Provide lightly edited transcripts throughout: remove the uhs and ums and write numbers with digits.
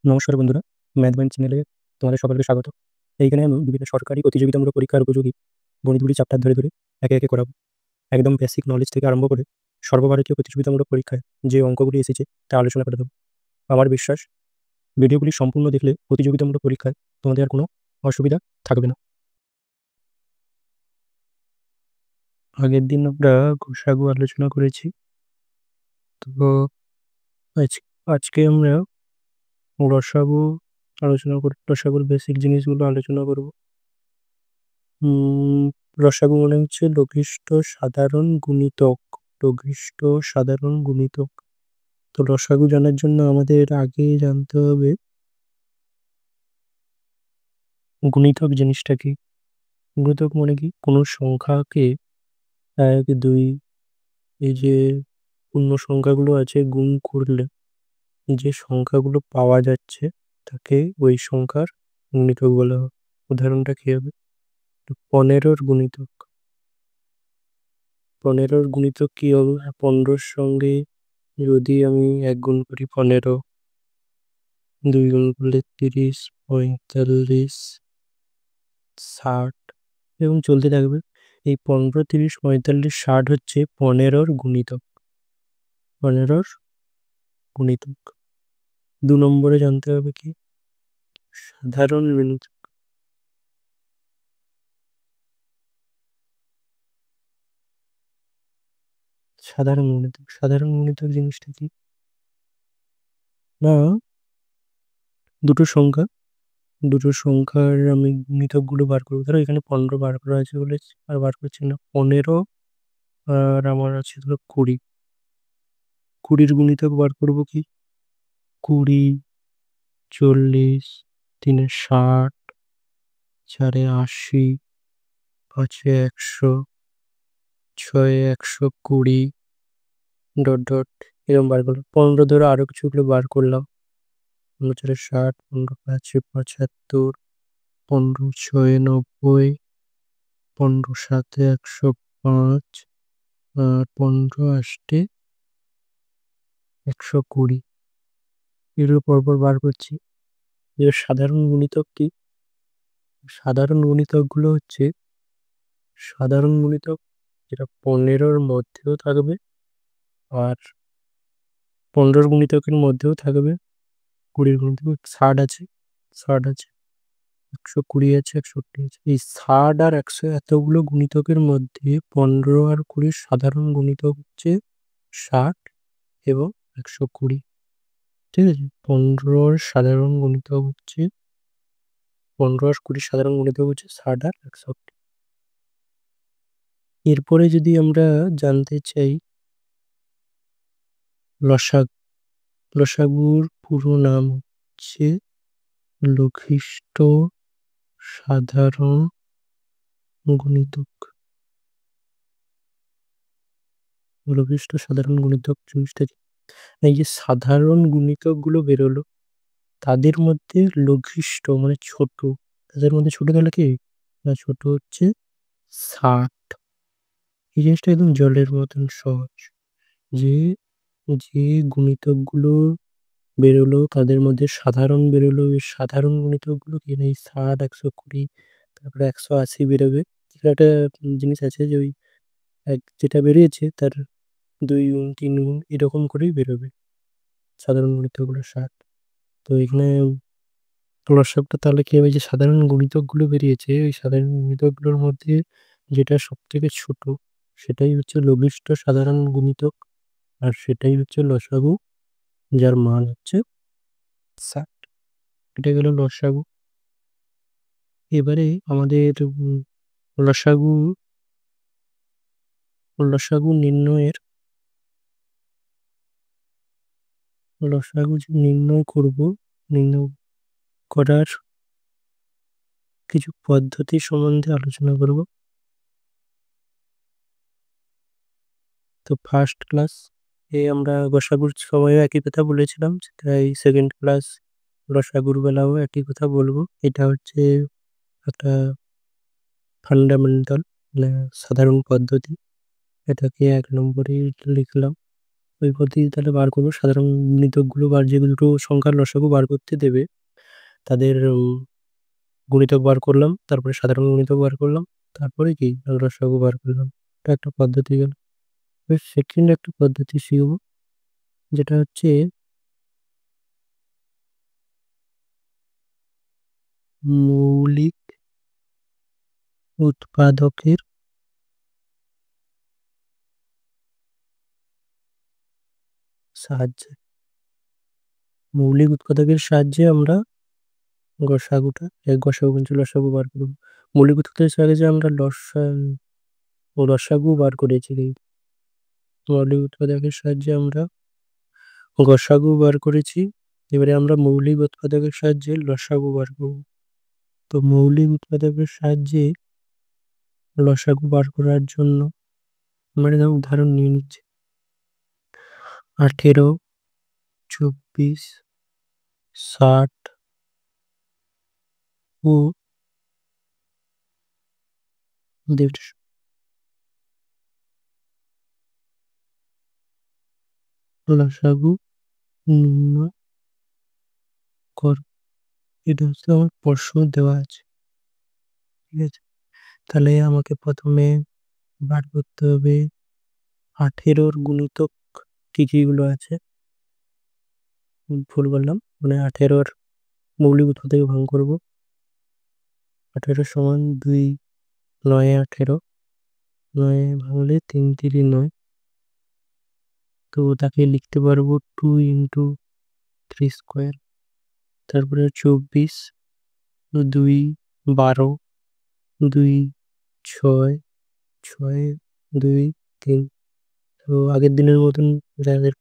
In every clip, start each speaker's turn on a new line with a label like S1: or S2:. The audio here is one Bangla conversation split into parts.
S1: নমস্কার বন্ধুরা, ম্যাথ ব্যান্ড চ্যানেলে তোমাদের সকলকে স্বাগত। এইখানে আমি বিভিন্ন সরকারি প্রতিযোগিতামূলক পরীক্ষার উপযোগী গণিতগুলি চ্যাপ্টার ধরে একে একে করাবো। একদম বেসিক নলেজ থেকে আরম্ভ করে সর্বভারতীয় প্রতিযোগিতামূলক পরীক্ষায় যে অঙ্কগুলি এসেছে তা আলোচনা করে দেবো। আমার বিশ্বাস, ভিডিওগুলি সম্পূর্ণ দেখলে প্রতিযোগিতামূলক পরীক্ষায় তোমাদের আর কোনো অসুবিধা থাকবে না। আগের দিন আমরা গসাগু আলোচনা করেছি, তো আজকে আমরা রসাগু রসাগুর বেসিক জিনিসগুলো আলোচনা করব। রসাগু মানে হচ্ছে লঘিষ্ঠ সাধারণ গুণিতক। লঘিষ্ঠ সাধারণ গুণিতক। তো রসাগু জানার জন্য আমাদের আগে জানতে হবে গুণিতক জিনিসটা কি। গুণিতক মানে কি? কোনো সংখ্যাকে 1, 2 এই যে পূর্ণ সংখ্যাগুলো আছে গুণ করলে যে সংখ্যাগুলো পাওয়া যাচ্ছে তাকে ওই সংখ্যার গুণিতক বলা হয়। উদাহরণটা কি হবে? 15-র গুণিতক। 15-র গুণিতক কি হবে? 15-র সঙ্গে যদি আমি 1 গুণ করি 15, 2 গুণ করলে 30, 45, 60 এবং চলতে থাকবে। এই 15, 30, 45, 60 হচ্ছে 15-র গুণিতক। 15-র গুণিতক। 2 নম্বরে জানতে হবে কি? সাধারণ গুণিতক। সাধারণ গুণিতক। সাধারণ গুণিতক জিনিসটা কি? না, দুটো সংখ্যার আমি গুণিতকগুলো বার করবো। ধরো এখানে 15 বার করা আছে বলে আর বার করছি না। 15 আর আমার আছে ধরো 20। 20-র গুণিতক বার করবো কি? 20, 40, 3-এ 60, 4-এ 80, 5-এ 100, 6-এ 120, ডট ডট এরকম বার করলাম। 15 ধরে আরো কিছুগুলো বার করলাম। 15, 4-এ 60, 15, 5-এ 75, 15, 6-এ 90, 15, 7-এ 105, আর 15, 8-এ 120। এগুলো পরপর বার করছি। এর সাধারণ গুণিতক কি? সাধারণ গুণিতকগুলো হচ্ছে সাধারণ গুণিতক যেটা 15-র মধ্যেও থাকবে আর 15-র গুণিতকের মধ্যেও থাকবে। 20-র গুণিতক 60 আছে, 120 আছে, 180 আছে। এই 60 আর 100 এতগুলো গুণিতকের মধ্যে 15 আর 20-র সাধারণ গুণিতক হচ্ছে 60 এবং 120। ঠিক আছে? 15-র সাধারণ গুণিতক হচ্ছে 15 আর 20-র সাধারণ গুণিতক হচ্ছে 60 আর 180। এরপরে যদি আমরা জানতে চাই লসাগু। লসাগুর পুরো নাম হচ্ছে লঘিষ্ঠ সাধারণ গুণিতক। লঘিষ্ঠ সাধারণ গুণিতক জিনিসটা কি? এই যে সাধারণ গুণিতকগুলো বেরোলো তাদের মধ্যে লঘিষ্ঠ মানে ছোট, তাদের মধ্যে ছোট তাহলে কি না? ছোট হচ্ছে 60। এই জিনিসটা একদম জলের মতন সহজ। যে যে গুণিতকগুলো বেরোলো তাদের মধ্যে সাধারণ বেরোলো, এই সাধারণ গুণিতকগুলো কি না? এই 60, 120, তারপরে 180 বেরোবে। একটা জিনিস আছে যে ওই যেটা বেরিয়েছে তার 2 গুণ 3 গুণ এরকম করেই বেরোবে সাধারণ গুণিতকগুলো 60। তো এখানে লসাগুটা তাহলে কি হবে? যে সাধারণ গুণিতকগুলো বেরিয়েছে ওই সাধারণ গুণিতকগুলোর মধ্যে যেটা সব থেকে ছোট সেটাই হচ্ছে লঘিষ্ঠ সাধারণ গুণিতক, আর সেটাই হচ্ছে লসাগু, যার মান হচ্ছে 60। এটা গেল লসাগু। এবারে আমাদের লসাগু লসাগু নির্ণয়ের লসাগু যে নির্ণয় করার কিছু পদ্ধতি সম্বন্ধে আলোচনা করব। তো ফার্স্ট ক্লাস আমরা লসাগুর সময়ও একই কথা বলেছিলাম, তাই সেকেন্ড ক্লাস লসাগুর বেলাও একই কথা বলবো। এটা হচ্ছে একটা ফান্ডামেন্টাল মানে সাধারণ পদ্ধতি। এটাকে 1 নম্বরে লিখলাম। ওই পদ্ধতি তাহলে বার করবো। সাধারণ গুণিতকগুলো বা যে দুটো সংখ্যার লসাগু বার করতে দেবে তাদের গুণিতক বার করলাম, তারপরে সাধারণ গুণিতক বার করলাম, তারপরে কি লসাগু বার করলাম। এটা একটা পদ্ধতি গেল। সেকেন্ড একটা পদ্ধতি শিখবো, যেটা হচ্ছে মৌলিক উৎপাদকের সাহায্যে। মৌলিক উৎপাদকের সাহায্যে আমরা গসাগু কিন্তু লসাগু বার করবো। মৌলিক উৎপাদকের সাহায্যে আমরা লসাগু বার করেছি। মৌলিক উৎপাদকের সাহায্যে আমরা গসাগু বার করেছি। এবারে আমরা মৌলিক উৎপাদকের সাহায্যে লসাগু বার করব। তো মৌলিক উৎপাদকের সাহায্যে লসাগু বার করার জন্য আমরা উদাহরণ নিয়ে নিচ্ছি। 18, 24, 60 ও 150 লসাগু নির্ণয় কর। এটা হচ্ছে আমার প্রশ্ন দেওয়া আছে। ঠিক আছে, তাহলে আমাকে প্রথমে বার করতে হবে 18 গুণিতক কি কি গুলো আছে। ভুল বললাম, মানে 18 মৌলিক উৎপাদকে ভাগ করব। 18 সমান 2, 9 18, 9 ভাঙলে 3 3 9। তো তাকে লিখতে পারবো 2 ইন্টু 3 স্কোয়ার। তারপরে 24, 2 12, 2 6, 6 2 3। তো আগের দিনের মতন যাদের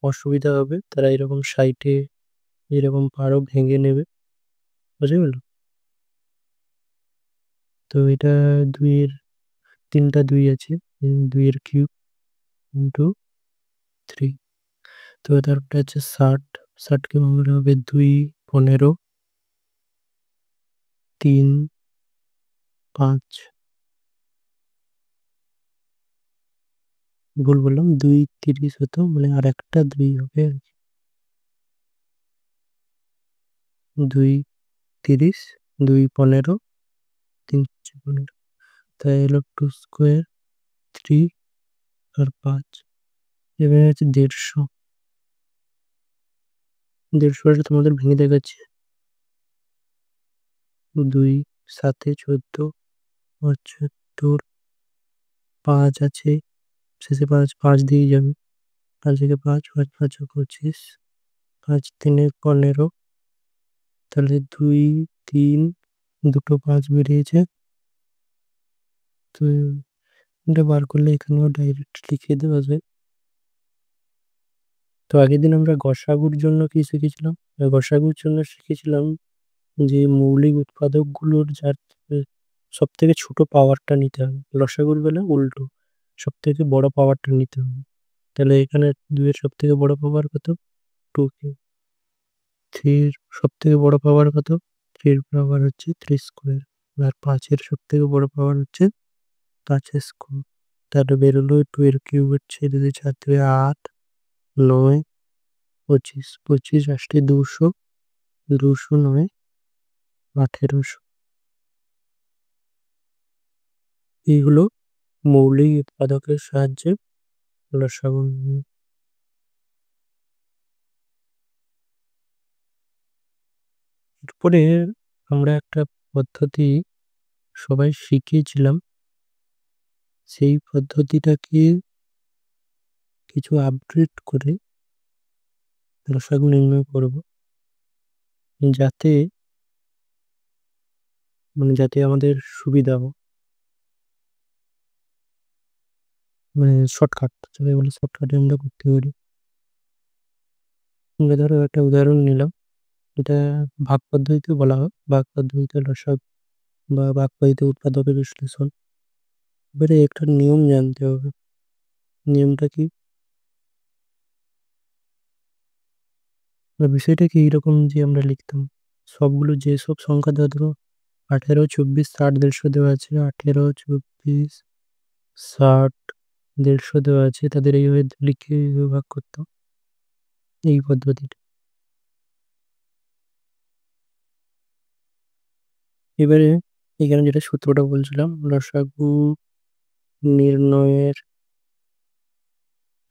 S1: অসুবিধা হবে তারা এরকম সাইটে এরকম পারো ভেঙে নেবে, বুঝে গেল। তো এটা 3টা 2 আছে, 2 এর কিউব ইন্টু 3। তো তারপরে আছে 60, 60কে ভাঙলে হবে 2 15, 3 5। ভুল বললাম, 2 30 হতো, মানে আর একটা 2 হবে। 2 30, 2 15, 3 15। তাই হলো 2 স্কোয়ার 3 আর 5। এবারে আছে 150। 150 তোমাদের ভেঙে দেখাচ্ছি। 2 7 14, 75, 5 আছে, শেষে 5 5 দিয়ে যাবে। 5 থেকে 5, 5 5 25, 5 3 15। তাহলে 2 3 দুটো 5 বেরিয়েছে। তো এটা বার করলে এখানেও ডাইরেক্ট লিখে দেওয়া যায়। তো আগের দিন আমরা গসাগুর জন্য কি শিখেছিলাম? গসাগুর জন্য শিখেছিলাম যে মৌলিক উৎপাদকগুলোর যার সব থেকে ছোট পাওয়ারটা নিতে হবে। লসাগুর বেলা উল্টো, সব থেকে বড় পাওয়ারটা নিতে হবে। তাহলে এখানে 2 এর সব থেকে বড় পাওয়ার কত? 2 কিউব। 3 এর সব থেকে বড় পাওয়ার কত? 3 এর পাওয়ার হচ্ছে 3 স্কোয়ার। আর 5 এর সব থেকে বড় পাওয়ার হচ্ছে 5 স্কোয়ার। তাহলে বেরোলো 2 এর কিউব হচ্ছে 2 4 2 8, 9 25, 25 8 200, 200 9 1800। এইগুলো মৌলিক উৎপাদকের সাহায্যে লসাগু নির্ণয়। এরপরে আমরা একটা পদ্ধতি সবাই শিখিয়েছিলাম, সেই পদ্ধতিটাকে কিছু আপগ্রেড করে লসাগু নির্ণয় করব, যাতে যাতে আমাদের সুবিধা হয়, মানে শর্টকাট, সবাই বলে শর্টকাটে আমরা করতে পারি। আমরা ধরো একটা উদাহরণ নিলাম, এটা ভাগ পদ্ধতিতে বলা হয়, ভাগ পদ্ধতিতে লসাগু বা ভাগ পদ্ধতিতে উৎপাদকের বিশ্লেষণ। এবারে একটা নিয়ম জানতে হবে। নিয়মটা কি? বিষয়টা কি এইরকম যে আমরা লিখতাম সবগুলো, যেসব সংখ্যা দেওয়া, ধরো 18 24 60 150 দেওয়া আছে, 18 24 60 150 দেওয়া আছে, তাদের এইভাবে লিখে ভাগ করতাম এই পদ্ধতিটা। এবারে এখানে যেটা সূত্রটা বলছিলাম, লসাগু নির্ণয়ের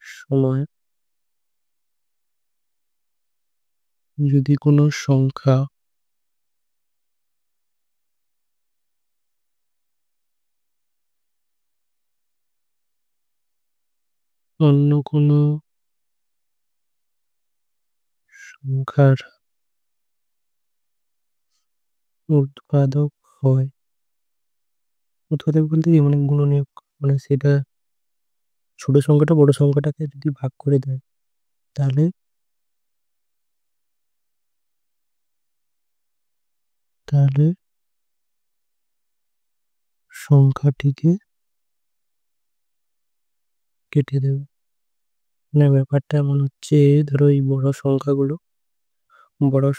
S1: সময় যদি কোনো সংখ্যা অন্য কোনো সংখ্যার উৎপাদক হয়, উৎপাদক বলতে কি মানে গুণনীয়ক, মানে সেটা ছোট সংখ্যাটা বড় সংখ্যাটাকে যদি ভাগ করে দেয়, তাহলে তাহলে সংখ্যাটিকে কেটে দেবে। মানে ব্যাপারটা এমন হচ্ছে, ধরো এই বড়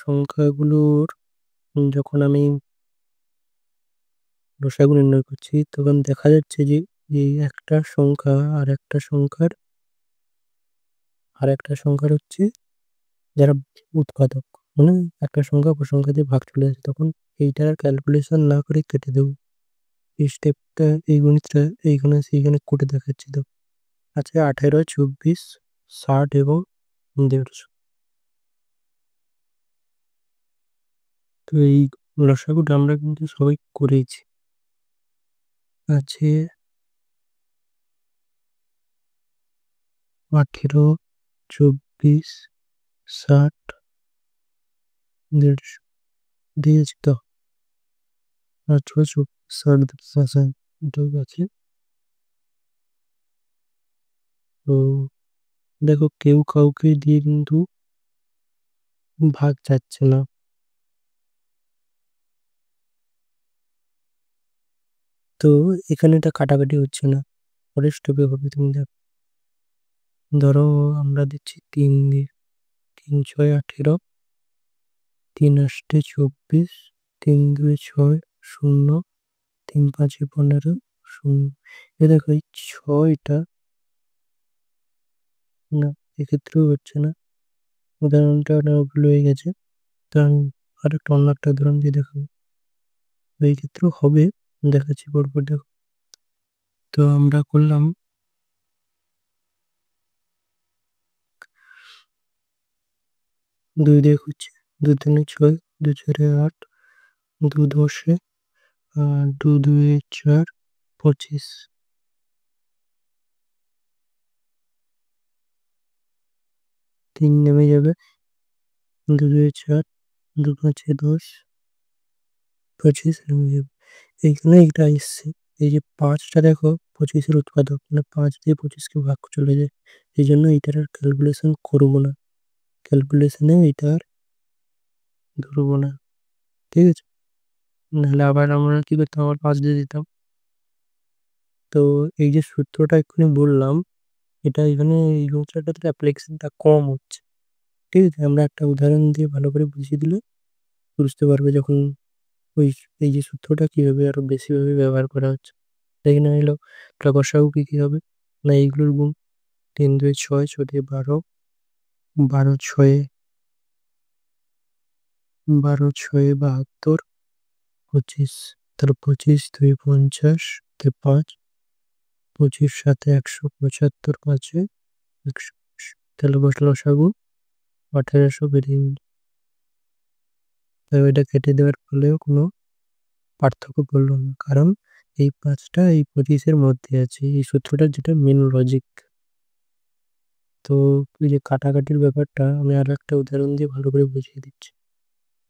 S1: সংখ্যাগুলোর যখন আমি লসাগু নির্ণয় করছি, তখন দেখা যাচ্ছে যে এই একটা সংখ্যা আর একটা সংখ্যার হচ্ছে যারা উৎপাদক, মানে একটা সংখ্যা অপর সংখ্যা দিয়ে ভাগ চলে আসে, তখন এইটার আর ক্যালকুলেশন না করে কেটে দেবো। এই স্টেপটা, এই গণিতটা সেইখানে করে দেখাচ্ছি তো। আছে 18, 24, 60 এবং 150। তো এই লসাগুটা আমরা কিন্তু সবাই করেছি। আছে 18, 24, 60, 150 দিয়েছি তো। 18, 24, 60, এটাও আছে। তো দেখো, কেউ কাউকে দিয়ে কিন্তু ভাগ যাচ্ছে না। তো এখানে এটা কাটাকাটি হচ্ছে না, পরের স্টেপে হবে। তুমি দেখো, ধরো আমরা দিচ্ছি 3 দিয়ে, 3 6 18, 3 8 24, 3 2 6 0, 3 5 15 0। এ দেখো এই ছয়টা, না এক্ষেত্রেও হচ্ছে না, উদাহরণটা না ভুল হয়ে গেছে। তো আমি অন্য একটা উদাহরণ দিয়ে দেখাবো, এই ক্ষেত্রেও হবে, দেখাচ্ছি পরপর দেখো। তো আমরা করলাম 2 দিয়ে করছি, 2 3 6, 2 4 8, 2 10, 2 2 4, 25। 3 নেমে যাবে, 2 2 4, 2 5 10, 25 নেমে যাবে। এইখানে এটা এসছে, এই যে 5টা দেখো 25-এর উৎপাদক, মানে 5 দিয়ে 25-কে ভাগ চলে যায়। এই জন্য এইটার আর ক্যালকুলেশন করবো না, ক্যালকুলেশনে এটা আর ধরবো না, ঠিক আছে? নাহলে আবার আমরা কি করতাম, আবার 5 দিয়ে দিতাম। তো এই যে সূত্রটা এক্ষুনি বললাম, এটা এখানে এই সূত্রটাতে অ্যাপ্লিকেশনটা কম হচ্ছে, ঠিক আছে? আমরা একটা উদাহরণ দিয়ে ভালো করে বুঝিয়ে দিলে বুঝতে পারবে, যখন ওই এই যে সূত্রটা কিভাবে আরো বেশিভাবে ব্যবহার করা হচ্ছে। এখানে এলো লসাগু কি কি হবে, না এইগুলোর গুণ, 3 2 6, 6 দিয়ে 12, 12 6, 12 6 72, 25। তাহলে 25 2 50, 5, 25 7 175, 5 120। তাহলে বসলো লসাগু 1800 বেরিয়ে গেল। তবে এটা কেটে দেওয়ার ফলেও কোনো পার্থক্য করলো না, কারণ এই 5টা এই 25-এর মধ্যে আছে, এই সূত্রটার যেটা মেন লজিক। তো এই যে কাটাকাটির ব্যাপারটা আমি আর একটা উদাহরণ দিয়ে ভালো করে বুঝিয়ে দিচ্ছি।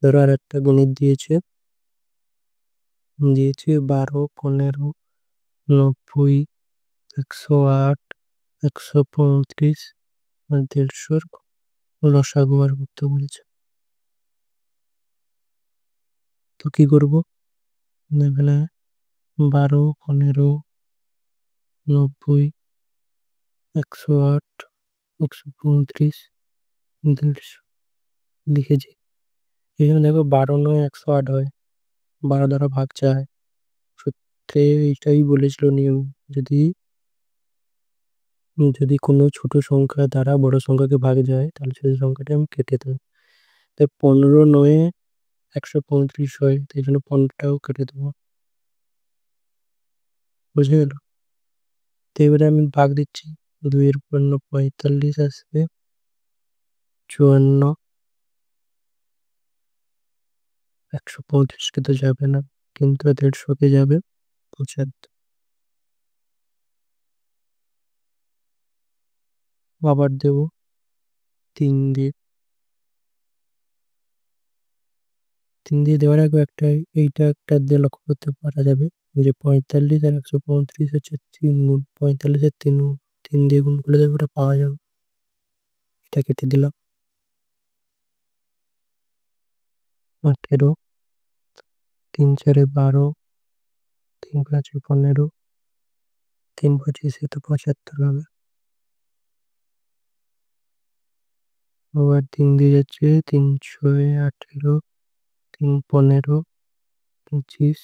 S1: ধরো আর একটা গণিত দিয়েছে, 12, 15, 90, 108, 135 আর 150-র লসাগু বার করতে বলেছে। তো কি করবো, এখানে 12, 15, 90, 108, 135, 150 লিখেছি। এখানে দেখো 12 নয় 108 হয়, 12 দ্বারা ভাগ যায়। সূত্রে এইটাই বলেছিল নিয়ম, যদি যদি কোনো ছোট সংখ্যা দ্বারা বড় সংখ্যাকে ভাগ যায় তাহলে সেই সংখ্যাটি আমি কেটে দেবো। তাই 15 9 135 হয়, তাই জন্য 15টাও কেটে দেবো। বুঝে গেল? তো এবারে আমি ভাগ দিচ্ছি, 2 এর উপর 45 আসবে, 54, 135কে তো যাবে না, কিন্তু 150কে যাবে, 75। আবার দেবো 3 দিয়ে। 3 দিয়ে দেওয়ার আগে এইটা একটা দিয়ে লক্ষ্য করতে পারা যাবে যে 45 আর 135 হচ্ছে 3 গুণ, 45 এর 3 গুণ, 3 দিয়ে গুণ করলে ওটা পাওয়া যাবে। এটা কেটে দিলাম। 18, 3 4 12, 3 5 15, 3 25 তো 75 হবে। আবার 3 দিয়ে যাচ্ছে, 3 6 18, 3 15, 25,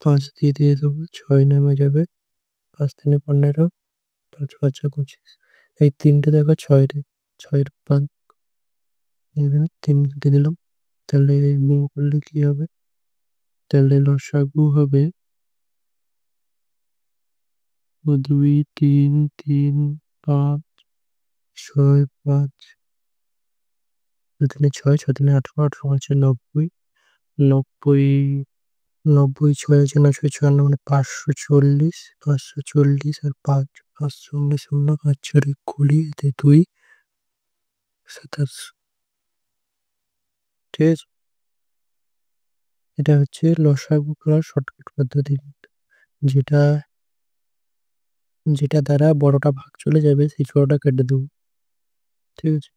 S1: 5 দিয়ে দেবো, 6 নেমে যাবে, 5 3 15, 5 5 25। এই তিনটে দেখো 6 রে, 6 5, এখানে 3 দিয়ে দিলাম। তাহলে গুণ করলে কি হবে? তাহলে লসাগু হবে 2 3 3 5 6 5, 2 3 6, 6 3 18, 18 হচ্ছে 90, 90, 90 6 আছে 9 6 56, মানে 540, 540 আর 5, 519 শূন্য, 5 4 20, এতে 2 27। ঠিক আছে? এটা হচ্ছে লসাগু করার শর্টকাট পদ্ধতি, যেটা যেটা দ্বারা বড়টা ভাগ চলে যাবে সেই ছোটটা কেটে দেবো। ঠিক আছে?